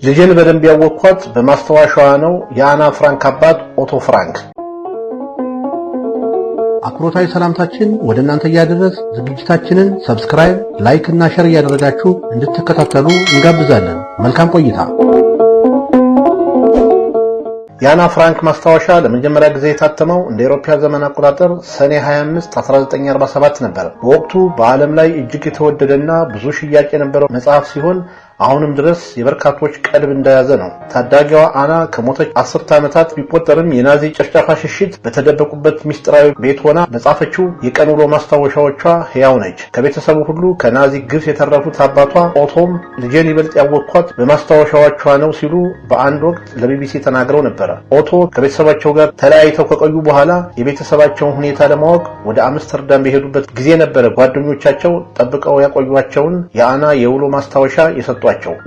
ልጄን በደንብ ያወቅኳት በማስተዋሻዋ ነው። የአና ፍራንክ አባት ኦቶ ፍራንክ። አክብሮታዊ ሰላምታችን ወደ እናንተ ያደረስ ዝግጅታችንን ሰብስክራይብ፣ ላይክ እና ሼር ያደረጋችሁ እንድትከታተሉ እንጋብዛለን። መልካም ቆይታ። የአና ፍራንክ ማስተዋሻ ለመጀመሪያ ጊዜ የታተመው እንደ አውሮፓ ዘመን አቆጣጠር ሰኔ 25 1947 ነበር። በወቅቱ በዓለም ላይ እጅግ የተወደደና ብዙ ሽያጭ የነበረው መጽሐፍ ሲሆን አሁንም ድረስ የበርካቶች ቀልብ እንደያዘ ነው። ታዳጊዋ አና ከሞተች 10 ዓመታት ቢቆጠርም የናዚ ጭፍጨፋ ሽሽት በተደበቁበት ሚስጥራዊ ቤት ሆና በጻፈችው የቀን ውሎ ማስታወሻዎቿ ሕያው ነች። ከቤተሰቡ ሁሉ ከናዚ ግፍ የተረፉት አባቷ ኦቶም ልጄን ይበልጥ ያወቅኳት በማስታወሻዎቿ ነው ሲሉ በአንድ ወቅት ለቢቢሲ ተናግረው ነበር። ኦቶ ከቤተሰባቸው ጋር ተለያይተው ከቆዩ በኋላ የቤተሰባቸውን ሁኔታ ለማወቅ ወደ አምስተርዳም የሄዱበት ጊዜ ነበር። ጓደኞቻቸው ጠብቀው ያቆዩዋቸውን የአና የውሎ ማስታወሻ የሰጧቸው።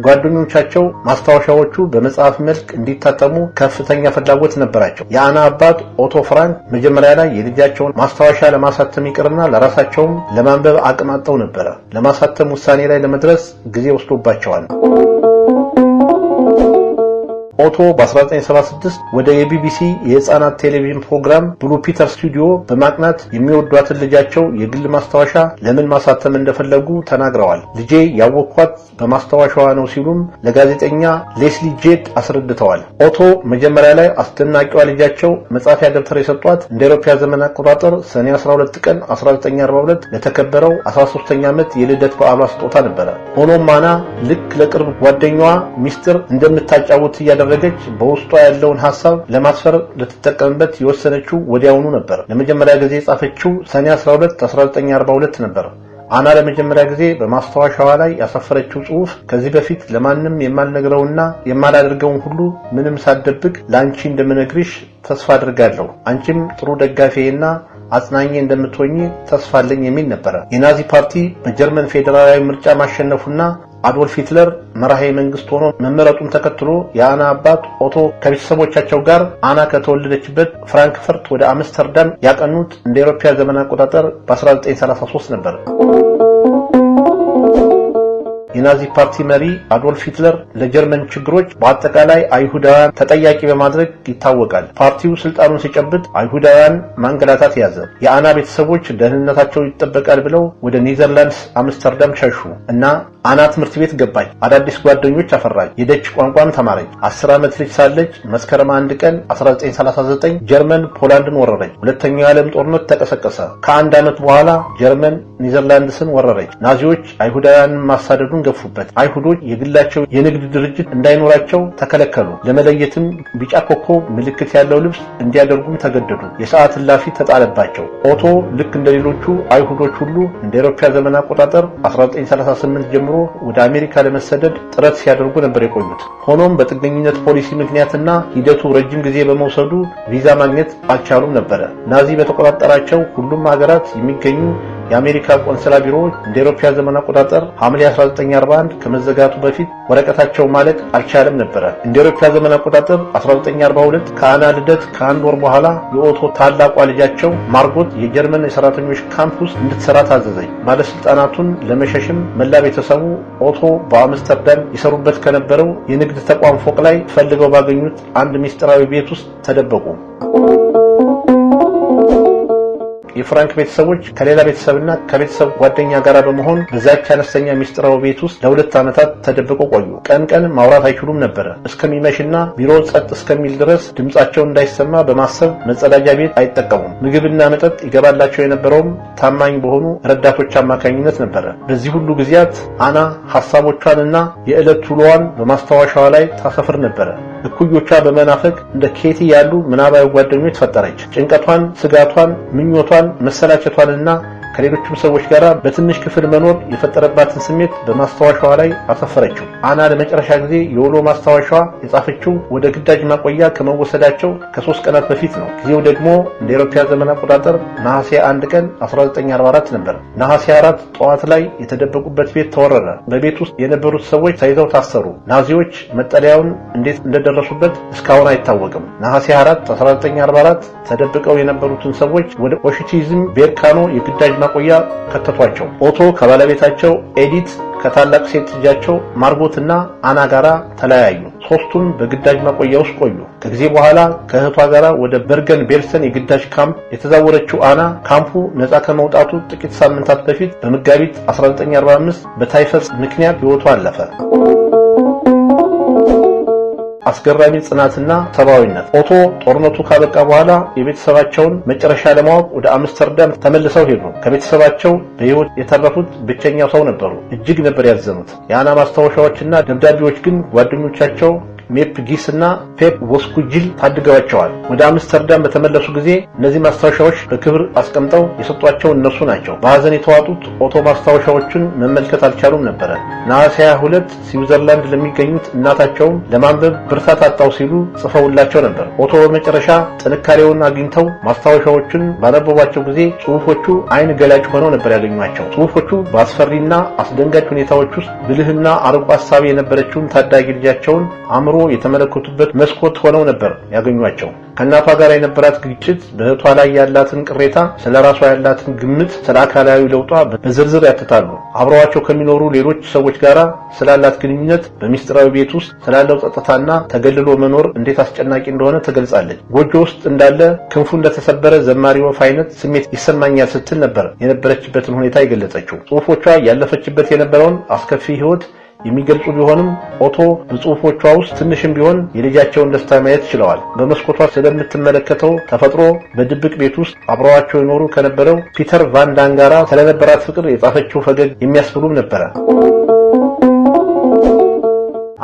ጓደኞቻቸው ማስታወሻዎቹ በመጽሐፍ መልክ እንዲታተሙ ከፍተኛ ፍላጎት ነበራቸው። የአና አባት ኦቶ ፍራንክ መጀመሪያ ላይ የልጃቸውን ማስታወሻ ለማሳተም ይቅርና ለራሳቸውም ለማንበብ አቅም አጥተው ነበር። ለማሳተም ውሳኔ ላይ ለመድረስ ጊዜ ወስዶባቸዋል። ኦቶ በ1976 ወደ የቢቢሲ የህፃናት ቴሌቪዥን ፕሮግራም ብሉ ፒተር ስቱዲዮ በማቅናት የሚወዷትን ልጃቸው የግል ማስታወሻ ለምን ማሳተም እንደፈለጉ ተናግረዋል። ልጄ ያወቅኳት በማስታወሻዋ ነው ሲሉም ለጋዜጠኛ ሌስሊ ጄድ አስረድተዋል። ኦቶ መጀመሪያ ላይ አስደናቂዋ ልጃቸው መጻፊያ ደብተር የሰጧት እንደ አውሮፓ ዘመን አቆጣጠር ሰኔ 12 ቀን 1942 ለተከበረው 13ኛ ዓመት የልደት በዓሏ ስጦታ ነበር። ሆኖም አና ልክ ለቅርብ ጓደኛዋ ሚስጥር እንደምታጫውት እያደረገች በውስጧ ያለውን ሐሳብ ለማስፈር ለተጠቀምበት የወሰነችው ወዲያውኑ ነበር። ለመጀመሪያ ጊዜ የጻፈችው ሰኔ 12 1942 ነበር። አና ለመጀመሪያ ጊዜ በማስታወሻዋ ላይ ያሰፈረችው ጽሑፍ ከዚህ በፊት ለማንም የማልነግረውና የማላደርገውን ሁሉ ምንም ሳትደብቅ ለአንቺ እንደምነግርሽ ተስፋ አድርጋለሁ። አንቺም ጥሩ ደጋፊዬና አጽናኜ እንደምትሆኚ ተስፋ አለኝ የሚል ነበር። የናዚ ፓርቲ በጀርመን ፌዴራላዊ ምርጫ ማሸነፉና አዶልፍ ሂትለር መራሄ መንግስት ሆኖ መመረጡን ተከትሎ የአና አባት ኦቶ ከቤተሰቦቻቸው ጋር አና ከተወለደችበት ፍራንክፈርት ወደ አምስተርዳም ያቀኑት እንደ አውሮፓ ዘመን አቆጣጠር በ1933 ነበር። የናዚ ፓርቲ መሪ አዶልፍ ሂትለር ለጀርመን ችግሮች በአጠቃላይ አይሁዳውያን ተጠያቂ በማድረግ ይታወቃል። ፓርቲው ስልጣኑን ሲጨብጥ አይሁዳውያን ማንገላታት ያዘ። የአና ቤተሰቦች ደህንነታቸው ይጠበቃል ብለው ወደ ኔዘርላንድስ አምስተርዳም ሸሹ እና አና ትምህርት ቤት ገባች። አዳዲስ ጓደኞች አፈራች። የደች ቋንቋን ተማረች። 10 ዓመት ልጅ ሳለች መስከረም 1 ቀን 1939 ጀርመን ፖላንድን ወረረች። ሁለተኛው የዓለም ጦርነት ተቀሰቀሰ። ከአንድ ዓመት በኋላ ጀርመን ኔዘርላንድስን ወረረች። ናዚዎች አይሁዳውያንን ማሳደዱን ገፉበት። አይሁዶች የግላቸው የንግድ ድርጅት እንዳይኖራቸው ተከለከሉ። ለመለየትም ቢጫ ኮከብ ምልክት ያለው ልብስ እንዲያደርጉም ተገደዱ። የሰዓት እላፊ ተጣለባቸው። ኦቶ ልክ እንደሌሎቹ አይሁዶች ሁሉ እንደ አውሮፓ ዘመን አቆጣጠር 1938 ጀምሮ ወደ አሜሪካ ለመሰደድ ጥረት ሲያደርጉ ነበር የቆዩት። ሆኖም በጥገኝነት ፖሊሲ ምክንያትና ሂደቱ ረጅም ጊዜ በመውሰዱ ቪዛ ማግኘት አልቻሉም ነበር። ናዚ በተቆጣጠራቸው ሁሉም ሀገራት የሚገኙ የአሜሪካ ቆንስላ ቢሮዎች እንደ አውሮፓ ዘመን አቆጣጠር ሐምሌ 1941 ከመዘጋቱ በፊት ወረቀታቸው ማለቅ አልቻለም ነበር። እንደ አውሮፓ ዘመን አቆጣጠር 1942 ከአና ልደት ከአንድ ወር በኋላ የኦቶ ታላቋ ልጃቸው ማርጎት የጀርመን የሰራተኞች ካምፕ ውስጥ እንድትሰራ ታዘዘች። ባለስልጣናቱን ለመሸሽም መላ ቤተሰቡ ኦቶ በአምስተርዳም ይሰሩበት ከነበረው የንግድ ተቋም ፎቅ ላይ ፈልገው ባገኙት አንድ ሚስጥራዊ ቤት ውስጥ ተደበቁ። የፍራንክ ቤተሰቦች ከሌላ ቤተሰብና ከቤተሰብ ጓደኛ ጋር በመሆን በዛች አነስተኛ ሚስጥራዊ ቤት ውስጥ ለ2 ዓመታት ተደብቀው ቆዩ። ቀን ማውራት አይችሉም ነበር። እስከሚመሽና ቢሮ ጸጥ እስከሚል ድረስ ድምጻቸው እንዳይሰማ በማሰብ መጸዳጃ ቤት አይጠቀሙም። ምግብና መጠጥ ይገባላቸው የነበረውም ታማኝ በሆኑ ረዳቶች አማካኝነት ነበር። በዚህ ሁሉ ጊዜያት አና ሐሳቦቿንና የዕለት ውሎዋን በማስታወሻዋ ላይ ታሰፍር ነበር። እኩዮቿ በመናፈቅ እንደ ኬቲ ያሉ ምናባዊ ጓደኞች ፈጠረች። ጭንቀቷን፣ ስጋቷን፣ ምኞቷን፣ መሰላቸቷንና ከሌሎችም ሰዎች ጋር በትንሽ ክፍል መኖር የፈጠረባትን ስሜት በማስታወሻዋ ላይ አሰፈረችው። አና ለመጨረሻ ጊዜ የውሎ ማስታወሻዋ የጻፈችው ወደ ግዳጅ ማቆያ ከመወሰዳቸው ከ3 ቀናት በፊት ነው። ጊዜው ደግሞ እንደ አውሮፓ ዘመን አቆጣጠር ነሐሴ 1 ቀን 1944 ነበር። ነሐሴ 4 ጠዋት ላይ የተደበቁበት ቤት ተወረረ። በቤት ውስጥ የነበሩት ሰዎች ተይዘው ታሰሩ። ናዚዎች መጠለያውን እንዴት እንደደረሱበት እስካሁን አይታወቅም። ነሐሴ 4 1944 ተደብቀው የነበሩትን ሰዎች ወደ ኦሽቲዝም ቤርካኖ የግዳጅ ማቆያ ከተቷቸው። ኦቶ ከባለቤታቸው ኤዲት ከታላቅ ሴት ልጃቸው ማርጎትና አና ጋራ ተለያዩ። ሶስቱም በግዳጅ ማቆያ ውስጥ ቆዩ። ከጊዜ በኋላ ከእህቷ ጋራ ወደ በርገን ቤልሰን የግዳጅ ካምፕ የተዛወረችው አና ካምፑ ነፃ ከመውጣቱ ጥቂት ሳምንታት በፊት በመጋቢት 1945 በታይፈስ ምክንያት ሕይወቷ አለፈ። አስገራሚ ጽናትና ሰብአዊነት። ኦቶ ጦርነቱ ካበቃ በኋላ የቤተሰባቸውን መጨረሻ ለማወቅ ወደ አምስተርዳም ተመልሰው ሄዱ። ከቤተሰባቸው በሕይወት የተረፉት ብቸኛው ሰው ነበሩ። እጅግ ነበር ያዘኑት። የአና ማስታወሻዎችና ደብዳቤዎች ግን ጓደኞቻቸው ሜፕ ጊስ እና ፔፕ ወስኩጂል ታድገዋቸዋል። ወደ አምስተርዳም በተመለሱ ጊዜ እነዚህ ማስታወሻዎች በክብር አስቀምጠው የሰጧቸው እነሱ ናቸው። በሐዘን የተዋጡት ኦቶ ማስታወሻዎችን መመልከት አልቻሉም ነበር። ነሐሴ 22 ስዊዘርላንድ ለሚገኙት እናታቸውም ለማንበብ ብርታት አጣው ሲሉ ጽፈውላቸው ነበር። ኦቶ በመጨረሻ ጥንካሬውን አግኝተው ማስታወሻዎችን ባነበቧቸው ጊዜ ጽሑፎቹ አይን ገላጭ ሆነው ነበር ያገኟቸው። ጽሑፎቹ በአስፈሪና አስደንጋጭ ሁኔታዎች ውስጥ ብልህና አርቆ ሐሳቢ የነበረችውን ታዳጊ ልጃቸውን አምሮ የተመለከቱበት መስኮት ሆነው ነበር ያገኟቸው። ከእናቷ ጋር የነበራት ግጭት፣ በእህቷ ላይ ያላትን ቅሬታ፣ ስለ ራሷ ያላትን ግምት፣ ስለ አካላዊ ለውጧ በዝርዝር ያትታሉ። አብረዋቸው ከሚኖሩ ሌሎች ሰዎች ጋር ስላላት ግንኙነት፣ በሚስጥራዊ ቤት ውስጥ ስላለው ጸጥታና ተገልሎ መኖር እንዴት አስጨናቂ እንደሆነ ትገልጻለች። ጎጆ ውስጥ እንዳለ ክንፉ እንደተሰበረ ዘማሪ ወፍ አይነት ስሜት ይሰማኛል ስትል ነበር የነበረችበትን ሁኔታ የገለጸችው። ጽሑፎቿ ያለፈችበት የነበረውን አስከፊ ሕይወት የሚገልጹ ቢሆንም ኦቶ በጽሑፎቿ ውስጥ ትንሽም ቢሆን የልጃቸውን ደስታ ማየት ችለዋል። በመስኮቷ ስለምትመለከተው ተፈጥሮ፣ በድብቅ ቤት ውስጥ አብረዋቸው ይኖሩ ከነበረው ፒተር ቫን ዳን ጋራ ስለነበራት ፍቅር የጻፈችው ፈገግ የሚያስብሉም ነበረ።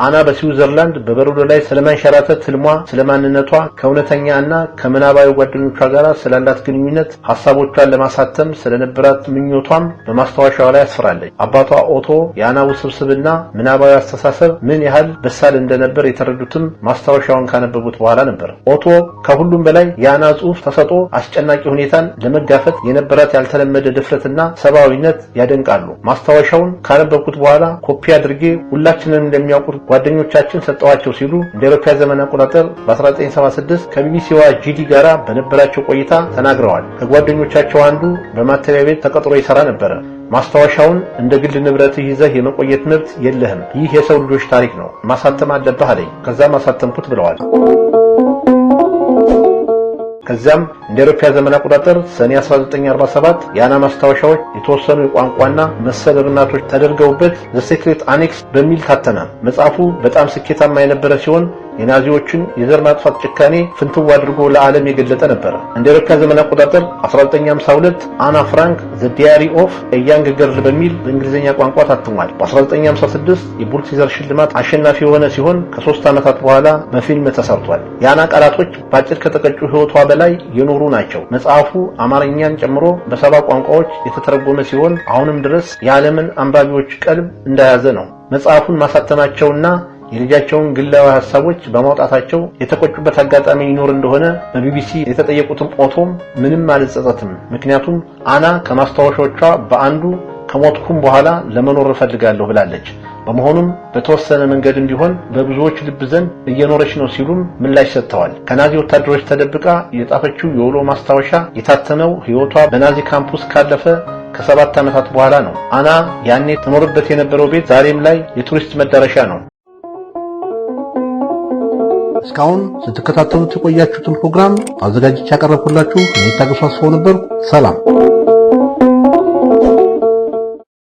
አና በስዊዘርላንድ በበረዶ ላይ ስለማንሸራተት ህልሟ፣ ስለማንነቷ፣ ከእውነተኛ እና ከምናባዊ ጓደኞቿ ጋር ስላላት ግንኙነት ሐሳቦቿን ለማሳተም ስለነበራት ምኞቷም በማስታወሻዋ ላይ አስፍራለች። አባቷ ኦቶ የአና ውስብስብና ምናባዊ አስተሳሰብ ምን ያህል በሳል እንደነበር የተረዱትም ማስታወሻውን ካነበቡት በኋላ ነበር። ኦቶ ከሁሉም በላይ የአና ጽሑፍ ተሰጥኦ አስጨናቂ ሁኔታን ለመጋፈጥ የነበራት ያልተለመደ ድፍረትና ሰብአዊነት ያደንቃሉ። ማስታወሻውን ካነበብኩት በኋላ ኮፒ አድርጌ ሁላችንን እንደሚያውቁት ጓደኞቻችን ሰጠዋቸው ሲሉ እንደ አውሮፓውያን ዘመን አቆጣጠር በ1976 ከቢቢሲዋ ጂዲ ጋራ በነበራቸው ቆይታ ተናግረዋል። ከጓደኞቻቸው አንዱ በማተሚያ ቤት ተቀጥሮ ይሰራ ነበር። ማስታወሻውን እንደ ግል ንብረትህ ይዘህ የመቆየት መብት የለህም። ይህ የሰው ልጆች ታሪክ ነው። ማሳተም አለብህ አለኝ። ከዛም አሳተምኩት ብለዋል። ከዚያም እንደ አውሮፓውያን ዘመን አቆጣጠር ሰኔ 1947 የአና ማስታወሻዎች የተወሰኑ የቋንቋና መሰል እርማቶች ተደርገውበት ዘ ሴክሬት አኔክስ በሚል ታተመ። መጽሐፉ በጣም ስኬታማ የነበረ ሲሆን የናዚዎችን የዘር ማጥፋት ጭካኔ ፍንትው አድርጎ ለዓለም የገለጠ ነበር። እንደ አውሮፓውያን ዘመን አቆጣጠር 1952 አና ፍራንክ ዘ ዲያሪ ኦፍ ኤ ያንግ ገርል በሚል በእንግሊዝኛ ቋንቋ ታትሟል። በ1956 የፑሊትዘር ሽልማት አሸናፊ የሆነ ሲሆን ከ3 ዓመታት በኋላ በፊልም ተሰርቷል። የአና ቃላቶች በአጭር ከተቀጩ ሕይወቷ በላይ የኖሩ ናቸው። መጽሐፉ አማርኛን ጨምሮ በ7 ቋንቋዎች የተተረጎመ ሲሆን አሁንም ድረስ የዓለምን አንባቢዎች ቀልብ እንደያዘ ነው። መጽሐፉን ማሳተማቸውና የልጃቸውን ግላዊ ሐሳቦች በማውጣታቸው የተቆጩበት አጋጣሚ ይኖር እንደሆነ በቢቢሲ የተጠየቁትም ኦቶም ምንም አልጸጸትም፣ ምክንያቱም አና ከማስታወሻዎቿ በአንዱ ከሞትኩም በኋላ ለመኖር እፈልጋለሁ ብላለች። በመሆኑም በተወሰነ መንገድም ቢሆን በብዙዎች ልብ ዘንድ እየኖረች ነው ሲሉም ምላሽ ሰጥተዋል። ከናዚ ወታደሮች ተደብቃ የጻፈችው የውሎ ማስታወሻ የታተመው ሕይወቷ በናዚ ካምፕስ ካለፈ ከ7 ዓመታት በኋላ ነው። አና ያኔ ትኖርበት የነበረው ቤት ዛሬም ላይ የቱሪስት መዳረሻ ነው። እስካሁን ስትከታተሉት የቆያችሁትን ፕሮግራም አዘጋጅቼ ያቀረብኩላችሁ እኔ ታገሱ አስፋው ነበርኩ። ሰላም።